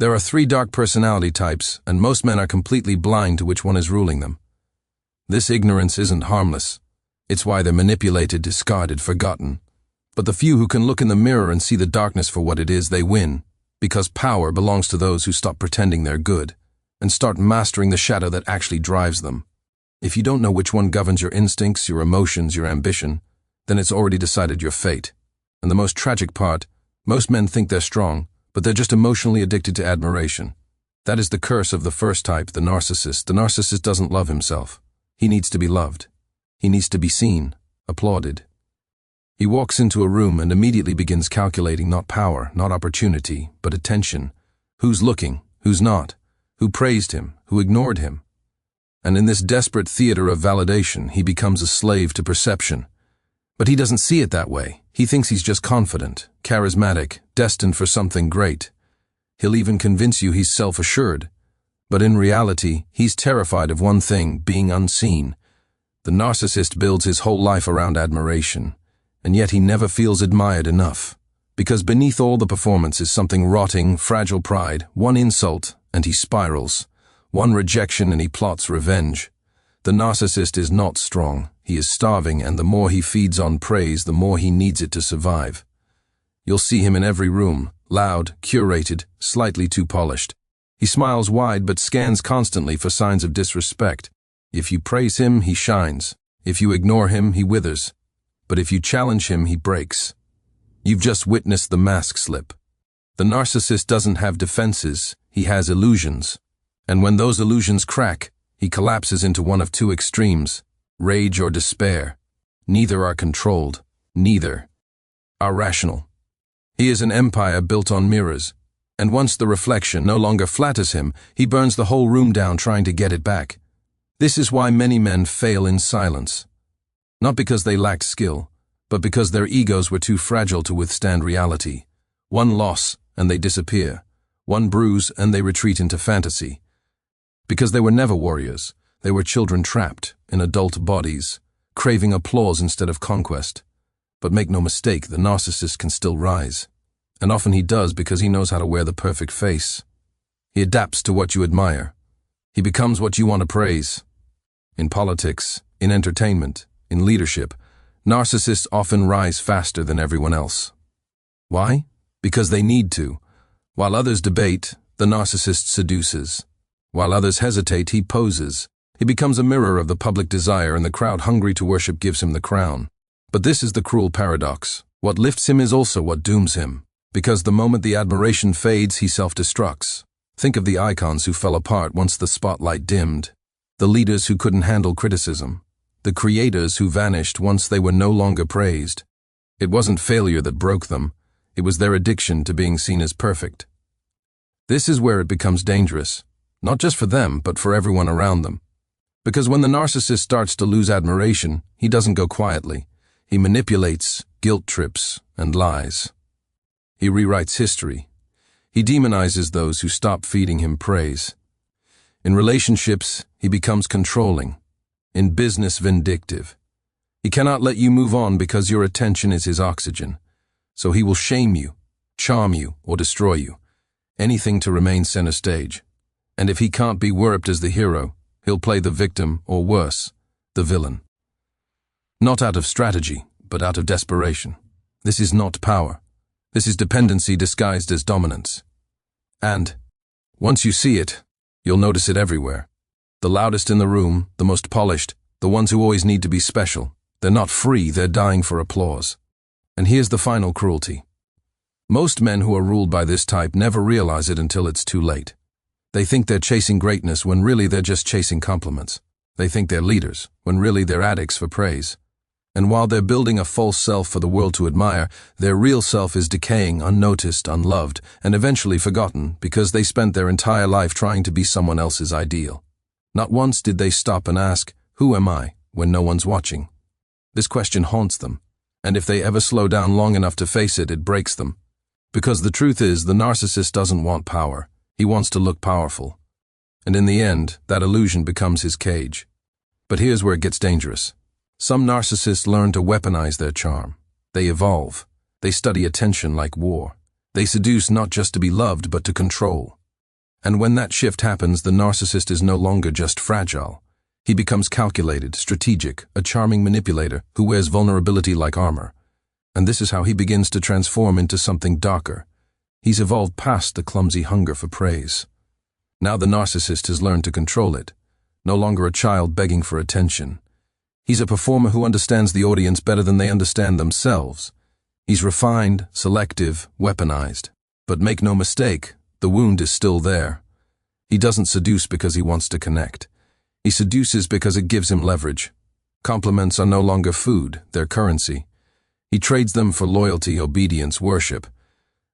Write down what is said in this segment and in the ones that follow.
There are 3 dark personality types, and most men are completely blind to which one is ruling them. This ignorance isn't harmless. It's why they're manipulated, discarded, forgotten. But the few who can look in the mirror and see the darkness for what it is, they win, because power belongs to those who stop pretending they're good and start mastering the shadow that actually drives them. If you don't know which one governs your instincts, your emotions, your ambition, then it's already decided your fate. And the most tragic part, most men think they're strong, but they're just emotionally addicted to admiration. That is the curse of the first type, the narcissist. The narcissist doesn't love himself. He needs to be loved. He needs to be seen, applauded. He walks into a room and immediately begins calculating not power, not opportunity, but attention. Who's looking? Who's not? Who praised him? Who ignored him? And in this desperate theater of validation, he becomes a slave to perception. But he doesn't see it that way. He thinks he's just confident, charismatic, destined for something great. He'll even convince you he's self-assured. But in reality, he's terrified of one thing, being unseen. The narcissist builds his whole life around admiration, and yet he never feels admired enough. Because beneath all the performance is something rotting, fragile pride, one insult, and he spirals. One rejection and he plots revenge. The narcissist is not strong. He is starving, and the more he feeds on praise, the more he needs it to survive. You'll see him in every room, loud, curated, slightly too polished. He smiles wide but scans constantly for signs of disrespect. If you praise him, he shines. If you ignore him, he withers. But if you challenge him, he breaks. You've just witnessed the mask slip. The narcissist doesn't have defenses, he has illusions. And when those illusions crack, he collapses into one of 2 extremes, rage or despair. Neither are controlled, neither are rational. He is an empire built on mirrors, and once the reflection no longer flatters him, he burns the whole room down trying to get it back. This is why many men fail in silence. Not because they lacked skill, but because their egos were too fragile to withstand reality. One loss, and they disappear. One bruise, and they retreat into fantasy. Because they were never warriors, they were children trapped in adult bodies, craving applause instead of conquest. But make no mistake, the narcissist can still rise. And often he does because he knows how to wear the perfect face. He adapts to what you admire. He becomes what you want to praise. In politics, in entertainment, in leadership, narcissists often rise faster than everyone else. Why? Because they need to. While others debate, the narcissist seduces. While others hesitate, he poses. He becomes a mirror of the public desire, and the crowd hungry to worship gives him the crown. But this is the cruel paradox. What lifts him is also what dooms him. Because the moment the admiration fades, he self-destructs. Think of the icons who fell apart once the spotlight dimmed. The leaders who couldn't handle criticism. The creators who vanished once they were no longer praised. It wasn't failure that broke them. It was their addiction to being seen as perfect. This is where it becomes dangerous. Not just for them, but for everyone around them. Because when the narcissist starts to lose admiration, he doesn't go quietly. He manipulates, guilt trips, and lies. He rewrites history. He demonizes those who stop feeding him praise. In relationships, he becomes controlling. In business, vindictive. He cannot let you move on because your attention is his oxygen. So he will shame you, charm you, or destroy you. Anything to remain center stage. And if he can't be worshipped as the hero, he'll play the victim, or worse, the villain. Not out of strategy, but out of desperation. This is not power. This is dependency disguised as dominance. And, once you see it, you'll notice it everywhere. The loudest in the room, the most polished, the ones who always need to be special. They're not free, they're dying for applause. And here's the final cruelty. Most men who are ruled by this type never realize it until it's too late. They think they're chasing greatness when really they're just chasing compliments. They think they're leaders when really they're addicts for praise. And while they're building a false self for the world to admire, their real self is decaying, unnoticed, unloved, and eventually forgotten because they spent their entire life trying to be someone else's ideal. Not once did they stop and ask, "Who am I?" when no one's watching. This question haunts them, and if they ever slow down long enough to face it, it breaks them. Because the truth is, the narcissist doesn't want power. He wants to look powerful. And in the end, that illusion becomes his cage. But here's where it gets dangerous. Some narcissists learn to weaponize their charm. They evolve. They study attention like war. They seduce not just to be loved, but to control. And when that shift happens, the narcissist is no longer just fragile. He becomes calculated, strategic, a charming manipulator who wears vulnerability like armor. And this is how he begins to transform into something darker. He's evolved past the clumsy hunger for praise. Now the narcissist has learned to control it, no longer a child begging for attention. He's a performer who understands the audience better than they understand themselves. He's refined, selective, weaponized. But make no mistake, the wound is still there. He doesn't seduce because he wants to connect. He seduces because it gives him leverage. Compliments are no longer food, they're currency. He trades them for loyalty, obedience, worship.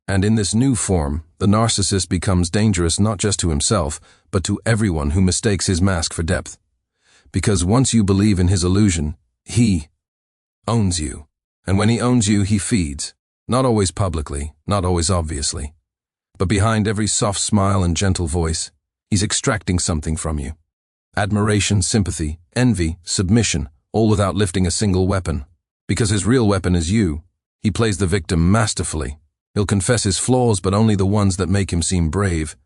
And in this new form, the narcissist becomes dangerous not just to himself, but to everyone who mistakes his mask for depth. Because once you believe in his illusion, he owns you. And when he owns you, he feeds. Not always publicly, not always obviously. But behind every soft smile and gentle voice, he's extracting something from you. Admiration, sympathy, envy, submission, all without lifting a single weapon. Because his real weapon is you, he plays the victim masterfully. He'll confess his flaws, but only the ones that make him seem brave.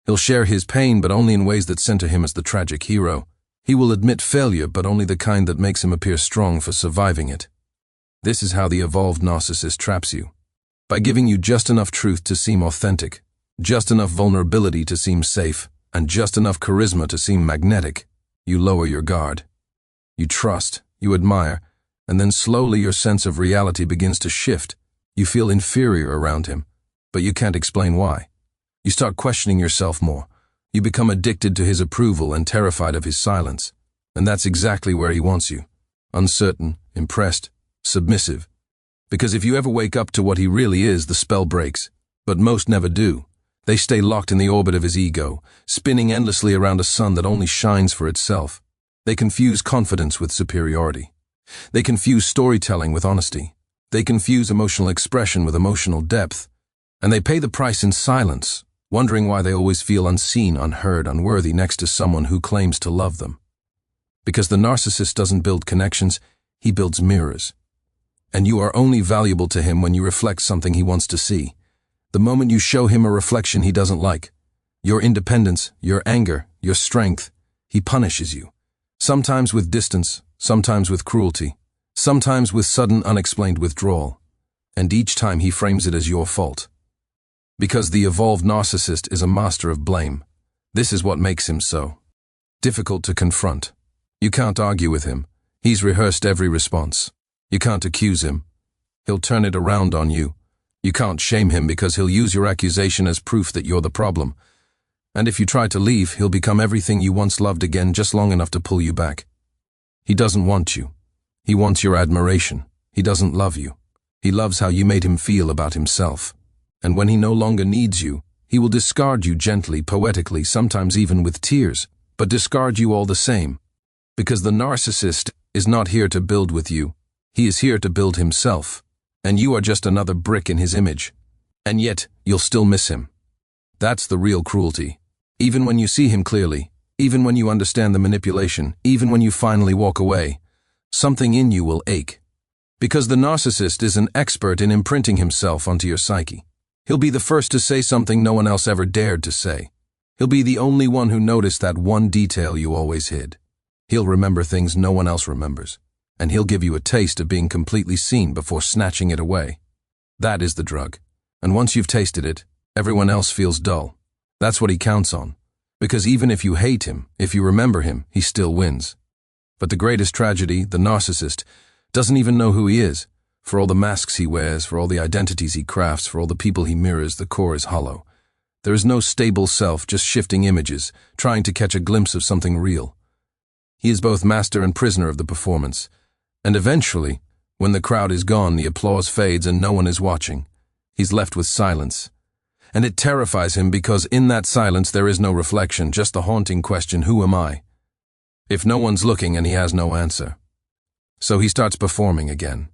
He'll share his pain, but only in ways that center him as the tragic hero. He will admit failure, but only the kind that makes him appear strong for surviving it. This is how the evolved narcissist traps you. By giving you just enough truth to seem authentic, just enough vulnerability to seem safe, and just enough charisma to seem magnetic, you lower your guard. You trust, you admire, and then slowly your sense of reality begins to shift. You feel inferior around him, but you can't explain why. You start questioning yourself more. You become addicted to his approval and terrified of his silence. And that's exactly where he wants you. Uncertain, impressed, submissive. Because if you ever wake up to what he really is, the spell breaks. But most never do. They stay locked in the orbit of his ego, spinning endlessly around a sun that only shines for itself. They confuse confidence with superiority. They confuse storytelling with honesty. They confuse emotional expression with emotional depth. And they pay the price in silence, wondering why they always feel unseen, unheard, unworthy next to someone who claims to love them. Because the narcissist doesn't build connections, he builds mirrors. And you are only valuable to him when you reflect something he wants to see. The moment you show him a reflection he doesn't like, your independence, your anger, your strength, he punishes you. Sometimes with distance, sometimes with cruelty, sometimes with sudden unexplained withdrawal. And each time he frames it as your fault. Because the evolved narcissist is a master of blame. This is what makes him so difficult to confront. You can't argue with him. He's rehearsed every response. You can't accuse him. He'll turn it around on you. You can't shame him because he'll use your accusation as proof that you're the problem. And if you try to leave, he'll become everything you once loved again, just long enough to pull you back. He doesn't want you. He wants your admiration. He doesn't love you. He loves how you made him feel about himself. And when he no longer needs you, he will discard you gently, poetically, sometimes even with tears, but discard you all the same. Because the narcissist is not here to build with you. He is here to build himself. And you are just another brick in his image. And yet, you'll still miss him. That's the real cruelty. Even when you see him clearly, even when you understand the manipulation, even when you finally walk away, something in you will ache. Because the narcissist is an expert in imprinting himself onto your psyche. He'll be the first to say something no one else ever dared to say. He'll be the only one who noticed that one detail you always hid. He'll remember things no one else remembers. And he'll give you a taste of being completely seen before snatching it away. That is the drug. And once you've tasted it, everyone else feels dull. That's what he counts on. Because even if you hate him, if you remember him, he still wins. But the greatest tragedy, the narcissist, doesn't even know who he is. For all the masks he wears, for all the identities he crafts, for all the people he mirrors, the core is hollow. There is no stable self, just shifting images, trying to catch a glimpse of something real. He is both master and prisoner of the performance. And eventually, when the crowd is gone, the applause fades and no one is watching. He's left with silence. And it terrifies him because in that silence there is no reflection, just the haunting question, who am I? If no one's looking and he has no answer. So he starts performing again.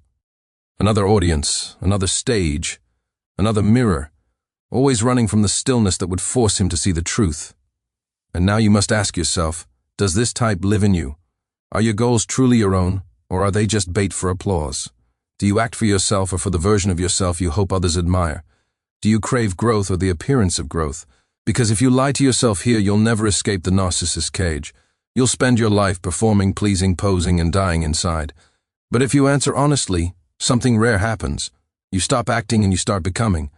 Another audience, another stage, another mirror, always running from the stillness that would force him to see the truth. And now you must ask yourself, does this type live in you? Are your goals truly your own? Or are they just bait for applause? Do you act for yourself or for the version of yourself you hope others admire? Do you crave growth or the appearance of growth? Because if you lie to yourself here, you'll never escape the narcissist cage. You'll spend your life performing, pleasing, posing, and dying inside. But if you answer honestly, something rare happens. You stop acting and you start becoming.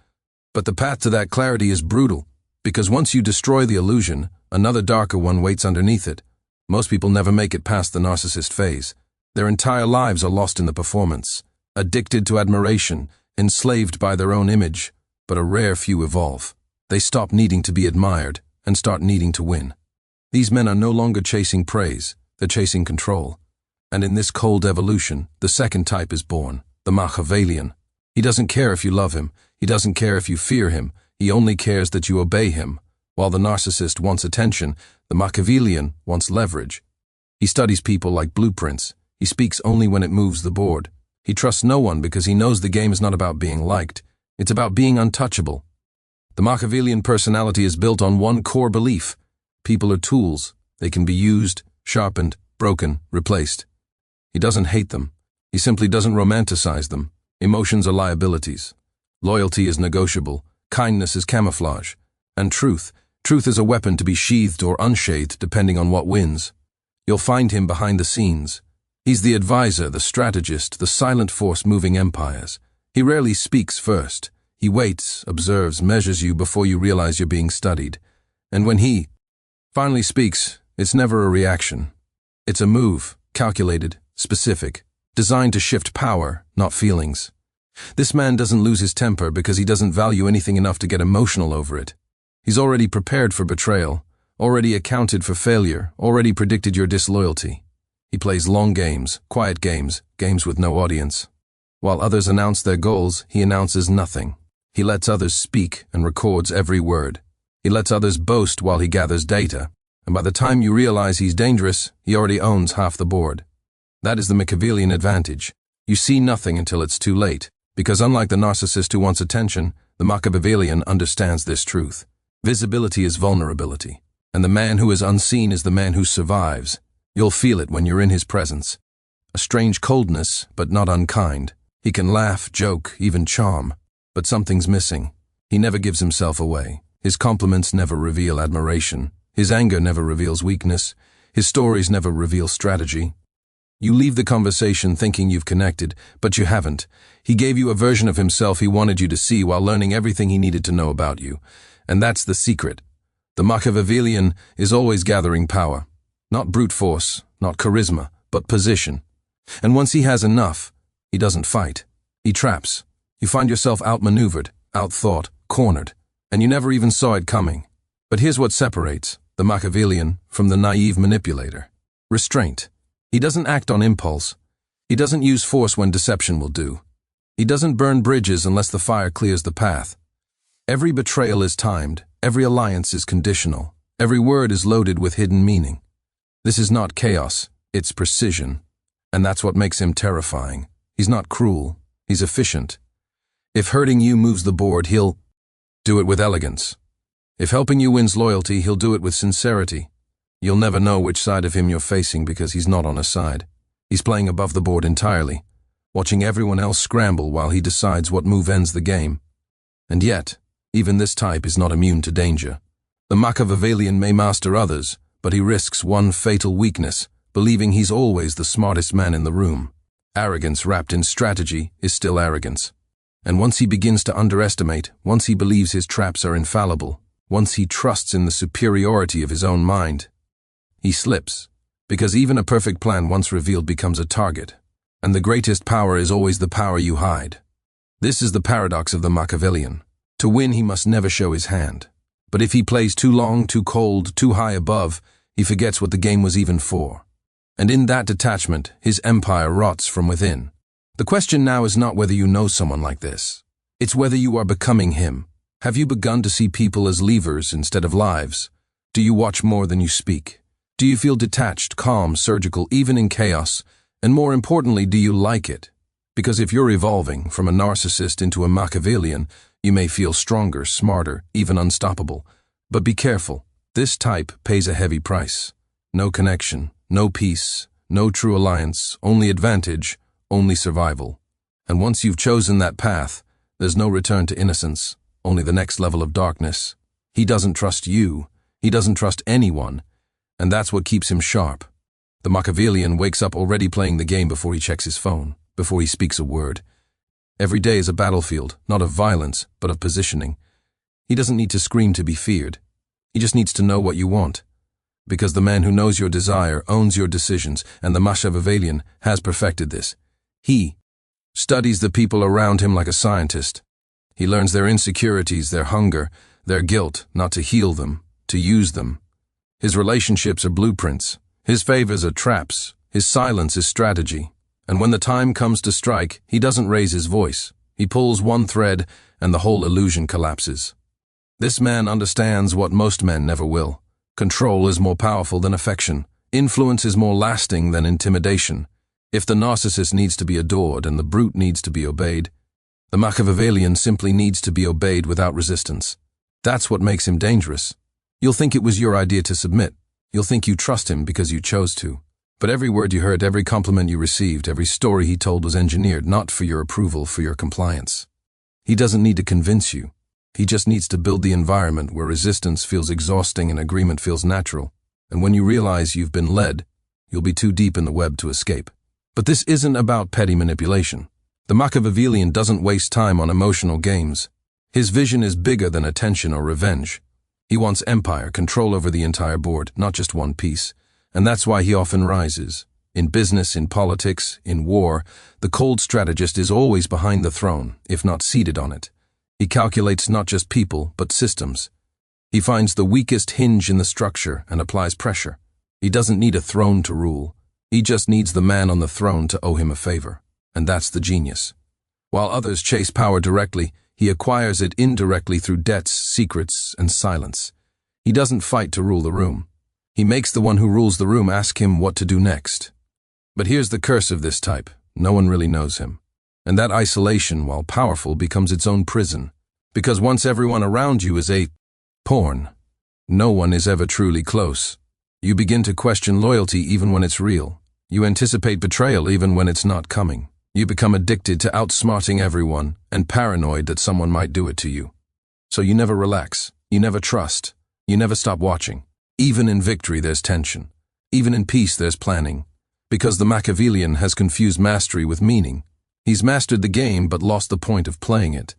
But the path to that clarity is brutal, because once you destroy the illusion, another darker one waits underneath it. Most people never make it past the narcissist phase. Their entire lives are lost in the performance, addicted to admiration, enslaved by their own image. But a rare few evolve. They stop needing to be admired and start needing to win. These men are no longer chasing praise, they're chasing control. And in this cold evolution, the second type is born, the Machiavellian. He doesn't care if you love him, he doesn't care if you fear him, he only cares that you obey him. While the narcissist wants attention, the Machiavellian wants leverage. He studies people like blueprints. He speaks only when it moves the board. He trusts no one because he knows the game is not about being liked. It's about being untouchable. The Machiavellian personality is built on one core belief. People are tools. They can be used, sharpened, broken, replaced. He doesn't hate them. He simply doesn't romanticize them. Emotions are liabilities. Loyalty is negotiable. Kindness is camouflage. And truth is a weapon to be sheathed or unsheathed depending on what wins. You'll find him behind the scenes. He's the advisor, the strategist, the silent force moving empires. He rarely speaks first. He waits, observes, measures you before you realize you're being studied. And when he finally speaks, it's never a reaction. It's a move, calculated, specific, designed to shift power, not feelings. This man doesn't lose his temper because he doesn't value anything enough to get emotional over it. He's already prepared for betrayal, already accounted for failure, already predicted your disloyalty. He plays long games, quiet games, games with no audience. While others announce their goals, he announces nothing. He lets others speak and records every word. He lets others boast while he gathers data, and by the time you realize he's dangerous, he already owns half the board. That is the Machiavellian advantage. You see nothing until it's too late, because unlike the narcissist who wants attention, the Machiavellian understands this truth. Visibility is vulnerability, and the man who is unseen is the man who survives. You'll feel it when you're in his presence. A strange coldness, but not unkind. He can laugh, joke, even charm. But something's missing. He never gives himself away. His compliments never reveal admiration. His anger never reveals weakness. His stories never reveal strategy. You leave the conversation thinking you've connected, but you haven't. He gave you a version of himself he wanted you to see while learning everything he needed to know about you. And that's the secret. The Machiavellian is always gathering power. Not brute force, not charisma, but position. And once he has enough, he doesn't fight. He traps. You find yourself outmaneuvered, outthought, cornered, and you never even saw it coming. But here's what separates the Machiavellian from the naive manipulator. Restraint. He doesn't act on impulse. He doesn't use force when deception will do. He doesn't burn bridges unless the fire clears the path. Every betrayal is timed. Every alliance is conditional. Every word is loaded with hidden meaning. This is not chaos, it's precision. And that's what makes him terrifying. He's not cruel, he's efficient. If hurting you moves the board, he'll do it with elegance. If helping you wins loyalty, he'll do it with sincerity. You'll never know which side of him you're facing because he's not on a side. He's playing above the board entirely, watching everyone else scramble while he decides what move ends the game. And yet, even this type is not immune to danger. The Machiavellian may master others, but he risks one fatal weakness, believing he's always the smartest man in the room. Arrogance wrapped in strategy is still arrogance. And once he begins to underestimate, once he believes his traps are infallible, once he trusts in the superiority of his own mind, he slips, because even a perfect plan once revealed becomes a target. And the greatest power is always the power you hide. This is the paradox of the Machiavellian. To win, he must never show his hand. But if he plays too long, too cold, too high above, he forgets what the game was even for. And in that detachment, his empire rots from within. The question now is not whether you know someone like this. It's whether you are becoming him. Have you begun to see people as levers instead of lives? Do you watch more than you speak? Do you feel detached, calm, surgical, even in chaos? And more importantly, do you like it? Because if you're evolving from a narcissist into a Machiavellian, you may feel stronger, smarter, even unstoppable. But be careful. This type pays a heavy price. No connection, no peace, no true alliance, only advantage, only survival. And once you've chosen that path, there's no return to innocence, only the next level of darkness. He doesn't trust you. He doesn't trust anyone. And that's what keeps him sharp. The Machiavellian wakes up already playing the game before he checks his phone, before he speaks a word. Every day is a battlefield, not of violence, but of positioning. He doesn't need to scream to be feared. He just needs to know what you want. Because the man who knows your desire owns your decisions, and the Machiavellian has perfected this. He studies the people around him like a scientist. He learns their insecurities, their hunger, their guilt, not to heal them, to use them. His relationships are blueprints. His favors are traps. His silence is strategy. And when the time comes to strike, he doesn't raise his voice. He pulls one thread, and the whole illusion collapses. This man understands what most men never will. Control is more powerful than affection. Influence is more lasting than intimidation. If the narcissist needs to be adored and the brute needs to be obeyed, the Machiavellian simply needs to be obeyed without resistance. That's what makes him dangerous. You'll think it was your idea to submit. You'll think you trust him because you chose to. But every word you heard, every compliment you received, every story he told was engineered not for your approval, for your compliance. He doesn't need to convince you. He just needs to build the environment where resistance feels exhausting and agreement feels natural. And when you realize you've been led, you'll be too deep in the web to escape. But this isn't about petty manipulation. The Machiavellian doesn't waste time on emotional games. His vision is bigger than attention or revenge. He wants empire, control over the entire board, not just one piece. And that's why he often rises. In business, in politics, in war, the cold strategist is always behind the throne, if not seated on it. He calculates not just people, but systems. He finds the weakest hinge in the structure and applies pressure. He doesn't need a throne to rule. He just needs the man on the throne to owe him a favor. And that's the genius. While others chase power directly, he acquires it indirectly through debts, secrets, and silence. He doesn't fight to rule the room. He makes the one who rules the room ask him what to do next. But here's the curse of this type. No one really knows him. And that isolation, while powerful, becomes its own prison. Because once everyone around you is a pawn, no one is ever truly close. You begin to question loyalty even when it's real. You anticipate betrayal even when it's not coming. You become addicted to outsmarting everyone and paranoid that someone might do it to you. So you never relax. You never trust. You never stop watching. Even in victory there's tension. Even in peace there's planning. Because the Machiavellian has confused mastery with meaning. He's mastered the game but lost the point of playing it.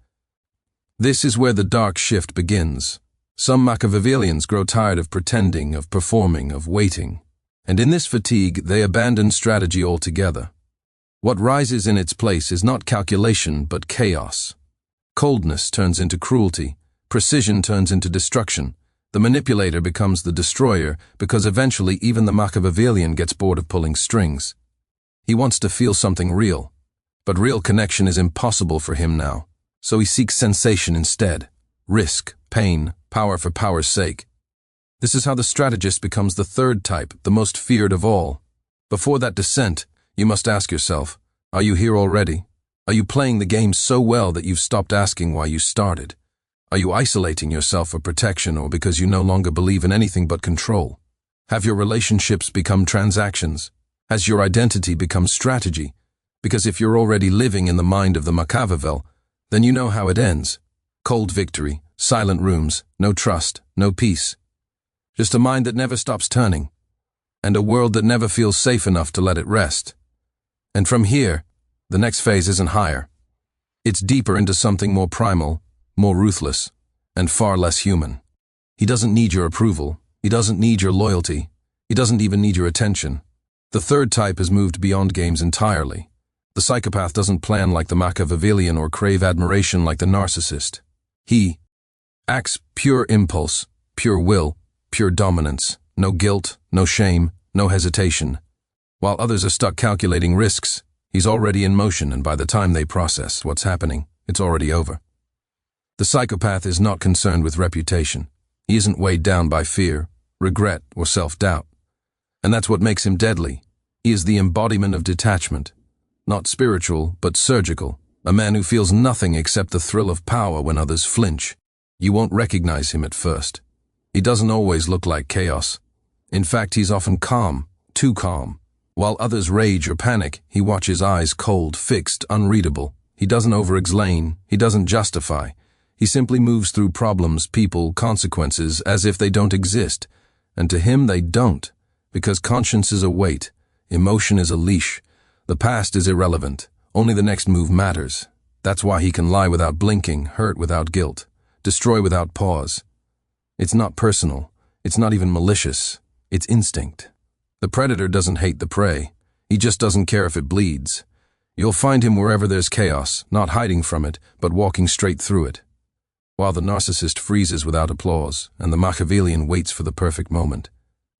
This is where the dark shift begins. Some Machiavellians grow tired of pretending, of performing, of waiting. And in this fatigue, they abandon strategy altogether. What rises in its place is not calculation, but chaos. Coldness turns into cruelty. Precision turns into destruction. The manipulator becomes the destroyer because eventually even the Machiavellian gets bored of pulling strings. He wants to feel something real. But real connection is impossible for him now. So he seeks sensation instead. Risk, pain, power for power's sake. This is how the strategist becomes the third type, the most feared of all. Before that descent, you must ask yourself, are you here already? Are you playing the game so well that you've stopped asking why you started? Are you isolating yourself for protection or because you no longer believe in anything but control? Have your relationships become transactions? Has your identity become strategy? Because if you're already living in the mind of the Machiavelli, then you know how it ends. Cold victory, silent rooms, no trust, no peace. Just a mind that never stops turning. And a world that never feels safe enough to let it rest. And from here, the next phase isn't higher. It's deeper into something more primal, more ruthless, and far less human. He doesn't need your approval. He doesn't need your loyalty. He doesn't even need your attention. The third type has moved beyond games entirely. The psychopath doesn't plan like the Machiavellian or crave admiration like the narcissist. He acts pure impulse, pure will, pure dominance, no guilt, no shame, no hesitation. While others are stuck calculating risks, he's already in motion, and by the time they process what's happening, it's already over. The psychopath is not concerned with reputation. He isn't weighed down by fear, regret, or self-doubt. And that's what makes him deadly. He is the embodiment of detachment. Not spiritual, but surgical. A man who feels nothing except the thrill of power when others flinch. You won't recognize him at first. He doesn't always look like chaos. In fact, he's often calm, too calm. While others rage or panic, he watches eyes cold, fixed, unreadable. He doesn't over-explain. He doesn't justify. He simply moves through problems, people, consequences as if they don't exist. And to him they don't, because conscience is a weight, emotion is a leash, the past is irrelevant, only the next move matters. That's why he can lie without blinking, hurt without guilt, destroy without pause. It's not personal, it's not even malicious, it's instinct. The predator doesn't hate the prey, he just doesn't care if it bleeds. You'll find him wherever there's chaos, not hiding from it, but walking straight through it. While the narcissist freezes without applause, and the Machiavellian waits for the perfect moment,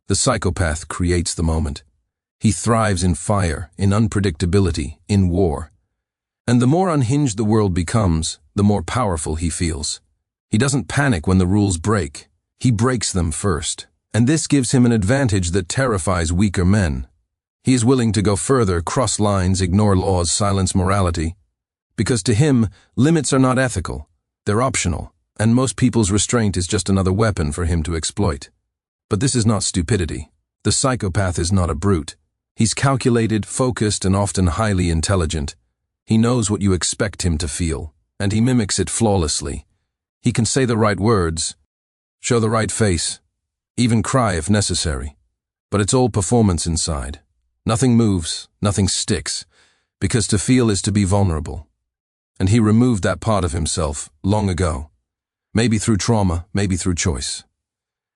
the psychopath creates the moment. He thrives in fire, in unpredictability, in war. And the more unhinged the world becomes, the more powerful he feels. He doesn't panic when the rules break. He breaks them first. And this gives him an advantage that terrifies weaker men. He is willing to go further, cross lines, ignore laws, silence morality. Because to him, limits are not ethical. They're optional, and most people's restraint is just another weapon for him to exploit. But this is not stupidity. The psychopath is not a brute. He's calculated, focused, and often highly intelligent. He knows what you expect him to feel, and he mimics it flawlessly. He can say the right words, show the right face, even cry if necessary. But it's all performance inside. Nothing moves, nothing sticks, because to feel is to be vulnerable. And he removed that part of himself long ago. Maybe through trauma, maybe through choice.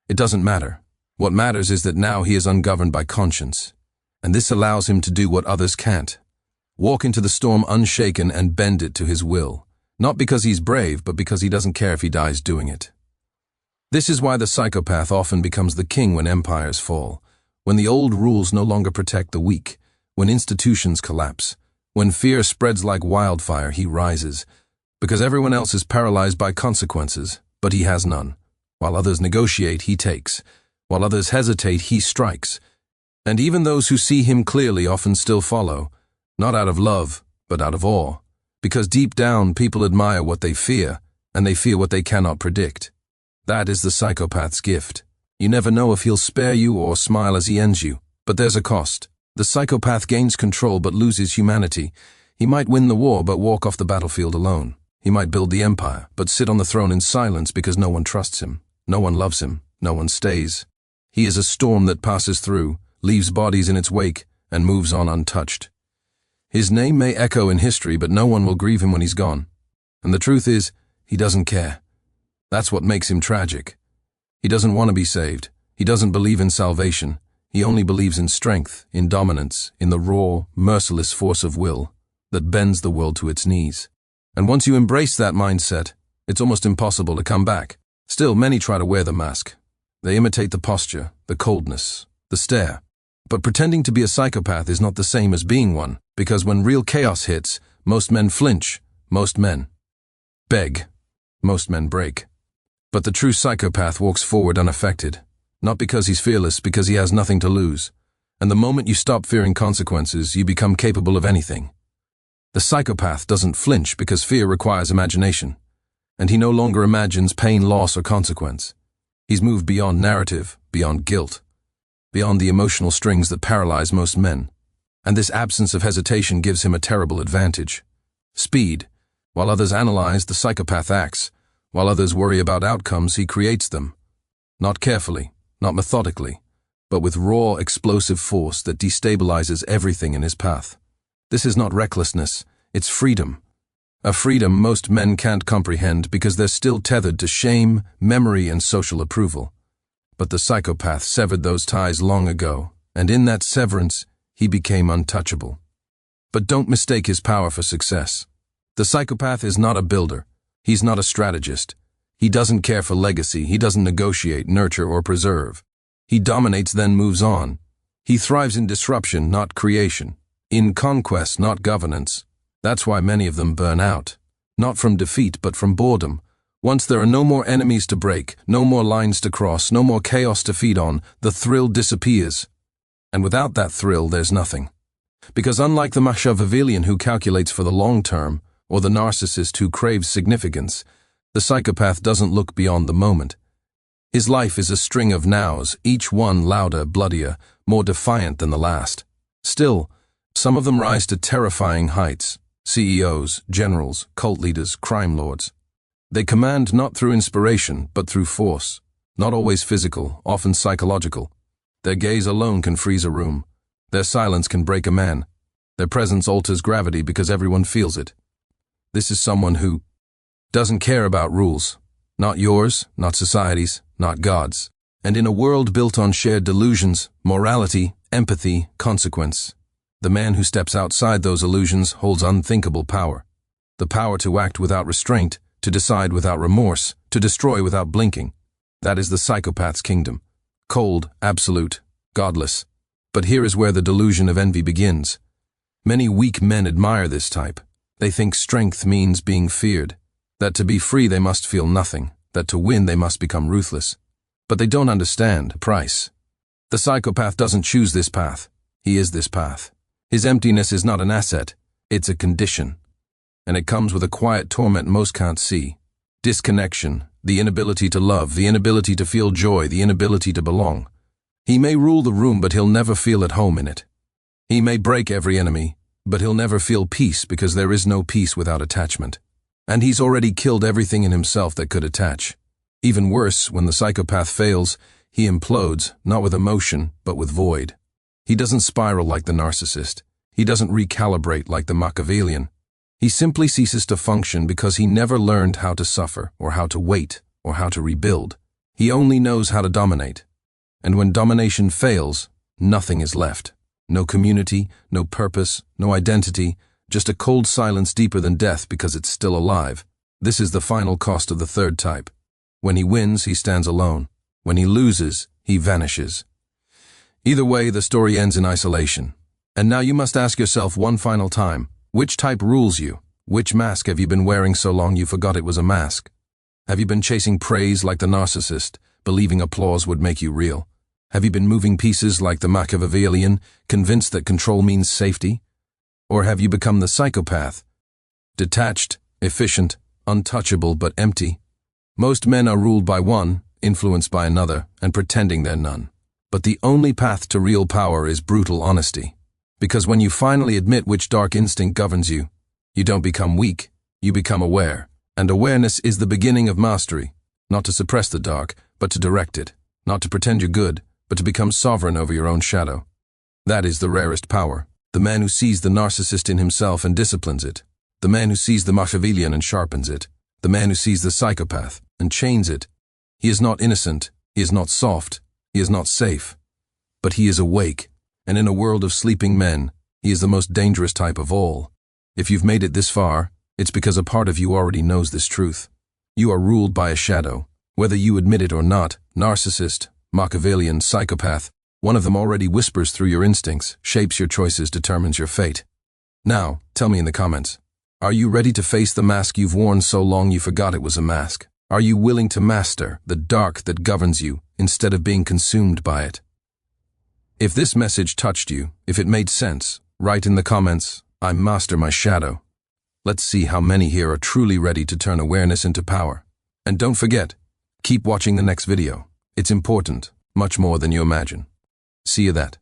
It doesn't matter. What matters is that now he is ungoverned by conscience. And this allows him to do what others can't. Walk into the storm unshaken and bend it to his will. Not because he's brave, but because he doesn't care if he dies doing it. This is why the psychopath often becomes the king when empires fall. When the old rules no longer protect the weak, when institutions collapse, when fear spreads like wildfire, he rises. Because everyone else is paralyzed by consequences, but he has none. While others negotiate, he takes. While others hesitate, he strikes. And even those who see him clearly often still follow, not out of love, but out of awe. Because deep down, people admire what they fear, and they fear what they cannot predict. That is the psychopath's gift. You never know if he'll spare you or smile as he ends you, but there's a cost. The psychopath gains control but loses humanity. He might win the war but walk off the battlefield alone. He might build the empire but sit on the throne in silence because no one trusts him, no one loves him, no one stays. He is a storm that passes through, leaves bodies in its wake, and moves on untouched. His name may echo in history, but no one will grieve him when he's gone. And the truth is, he doesn't care. That's what makes him tragic. He doesn't want to be saved. He doesn't believe in salvation. He only believes in strength, in dominance, in the raw, merciless force of will that bends the world to its knees. And once you embrace that mindset, it's almost impossible to come back. Still, many try to wear the mask. They imitate the posture, the coldness, the stare. But pretending to be a psychopath is not the same as being one, because when real chaos hits, most men flinch, most men beg, most men break. But the true psychopath walks forward unaffected, not because he's fearless, because he has nothing to lose. And the moment you stop fearing consequences, you become capable of anything. The psychopath doesn't flinch because fear requires imagination, and he no longer imagines pain, loss, or consequence. He's moved beyond narrative, beyond guilt, beyond the emotional strings that paralyze most men. And this absence of hesitation gives him a terrible advantage. Speed. While others analyze, the psychopath acts. While others worry about outcomes, he creates them. Not carefully, not methodically, but with raw, explosive force that destabilizes everything in his path. This is not recklessness, it's freedom. A freedom most men can't comprehend because they're still tethered to shame, memory, and social approval. But the psychopath severed those ties long ago, and in that severance, he became untouchable. But don't mistake his power for success. The psychopath is not a builder. He's not a strategist. He doesn't care for legacy. He doesn't negotiate, nurture, or preserve. He dominates, then moves on. He thrives in disruption, not creation. In conquest, not governance. That's why many of them burn out. Not from defeat, but from boredom. Once there are no more enemies to break, no more lines to cross, no more chaos to feed on, the thrill disappears. And without that thrill, there's nothing. Because unlike the Machiavellian who calculates for the long term, or the narcissist who craves significance, the psychopath doesn't look beyond the moment. His life is a string of nows, each one louder, bloodier, more defiant than the last. Still, some of them rise to terrifying heights. CEOs, generals, cult leaders, crime lords. They command not through inspiration, but through force. Not always physical, often psychological. Their gaze alone can freeze a room. Their silence can break a man. Their presence alters gravity because everyone feels it. This is someone who doesn't care about rules. Not yours, not society's, not God's. And in a world built on shared delusions, morality, empathy, consequence, the man who steps outside those illusions holds unthinkable power. The power to act without restraint, to decide without remorse, to destroy without blinking. That is the psychopath's kingdom. Cold, absolute, godless. But here is where the delusion of envy begins. Many weak men admire this type. They think strength means being feared, that to be free they must feel nothing, that to win they must become ruthless. But they don't understand the price. The psychopath doesn't choose this path. He is this path. His emptiness is not an asset, it's a condition. And it comes with a quiet torment most can't see. Disconnection, the inability to love, the inability to feel joy, the inability to belong. He may rule the room, but he'll never feel at home in it. He may break every enemy, but he'll never feel peace because there is no peace without attachment. And he's already killed everything in himself that could attach. Even worse, when the psychopath fails, he implodes, not with emotion, but with void. He doesn't spiral like the narcissist. He doesn't recalibrate like the Machiavellian. He simply ceases to function because he never learned how to suffer, or how to wait, or how to rebuild. He only knows how to dominate. And when domination fails, nothing is left. No community, no purpose, no identity, just a cold silence deeper than death because it's still alive. This is the final cost of the third type. When he wins, he stands alone. When he loses, he vanishes. Either way, the story ends in isolation. And now you must ask yourself one final time, which type rules you? Which mask have you been wearing so long you forgot it was a mask? Have you been chasing praise like the narcissist, believing applause would make you real? Have you been moving pieces like the Machiavellian, convinced that control means safety? Or have you become the psychopath? Detached, efficient, untouchable but empty. Most men are ruled by one, influenced by another, and pretending they're none. But the only path to real power is brutal honesty. Because when you finally admit which dark instinct governs you, you don't become weak, you become aware. And awareness is the beginning of mastery, not to suppress the dark, but to direct it, not to pretend you're good, but to become sovereign over your own shadow. That is the rarest power. The man who sees the narcissist in himself and disciplines it. The man who sees the Machiavellian and sharpens it. The man who sees the psychopath and chains it. He is not innocent, he is not soft, he is not safe. But he is awake, and in a world of sleeping men, he is the most dangerous type of all. If you've made it this far, it's because a part of you already knows this truth. You are ruled by a shadow. Whether you admit it or not, narcissist, Machiavellian, psychopath, one of them already whispers through your instincts, shapes your choices, determines your fate. Now, tell me in the comments, are you ready to face the mask you've worn so long you forgot it was a mask? Are you willing to master the dark that governs you instead of being consumed by it? If this message touched you, if it made sense, write in the comments, I master my shadow. Let's see how many here are truly ready to turn awareness into power. And don't forget, keep watching the next video. It's important, much more than you imagine. See you that.